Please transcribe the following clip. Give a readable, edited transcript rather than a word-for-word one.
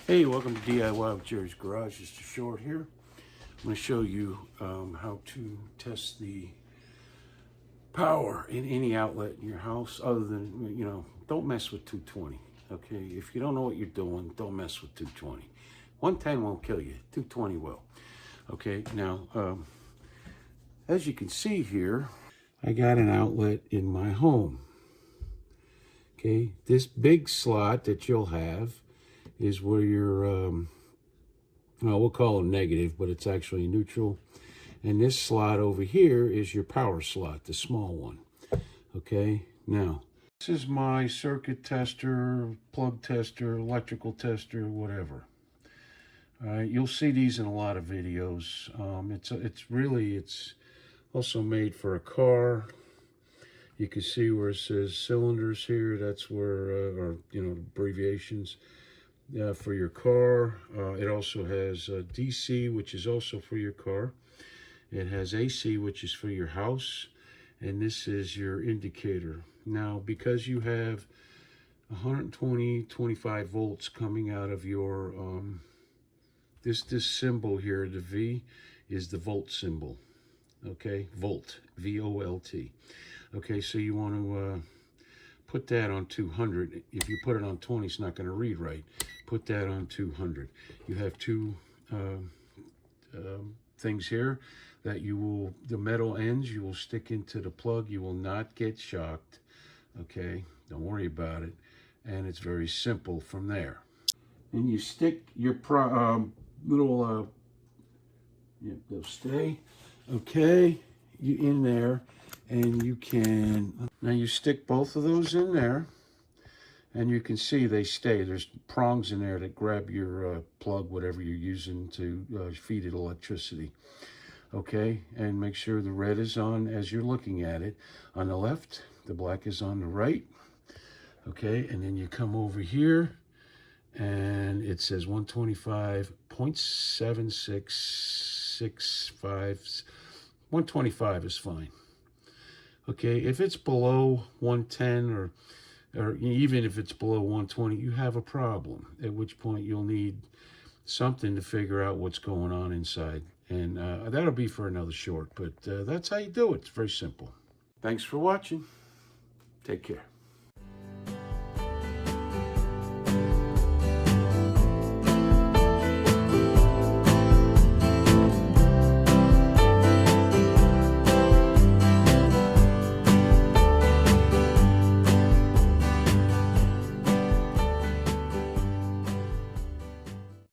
Hey, welcome to DIY with Jerry's Garage. Just a short here. I'm going to show you how to test the power in any outlet in your house other than, don't mess with 220. Okay, if you don't know what you're doing, don't mess with 220. 110 won't kill you, 220 will. Okay, now, as you can see here, I got an outlet in my home. Okay, this big slot that you'll have is where your, well, we'll call it negative, but it's actually neutral. And this slot over here is your power slot, the small one. Okay, now, this is my circuit tester, plug tester, electrical tester, whatever. All right, you'll see these in a lot of videos. It's also made for a car. You can see where it says cylinders here. That's where, abbreviations. For your car. It also has DC, which is also for your car. It has AC, which is for your house. And this is your indicator. Now, because you have 125 volts coming out of your, this symbol here, the V, is the volt symbol. Okay, volt, V-O-L-T. Okay, so you want to put that on 200. If you put it on 20, it's not going to read right. Put that on 200. You have two things here that the metal ends, you will stick into the plug. You will not get shocked. Okay, don't worry about it. And it's very simple from there. And you stick your they'll stay. Okay, you in there, and you can, now you stick both of those in there. And you can see they stay. There's prongs in there that grab your plug, whatever you're using to feed it electricity. Okay, and make sure the red is on as you're looking at it. On the left, the black is on the right. Okay, and then you come over here, and it says 125.7665. 125 is fine. Okay, if it's below 110 or even if it's below 120, you have a problem, at which point you'll need something to figure out what's going on inside. And that'll be for another short, but that's how you do it. It's very simple. Thanks for watching. Take care.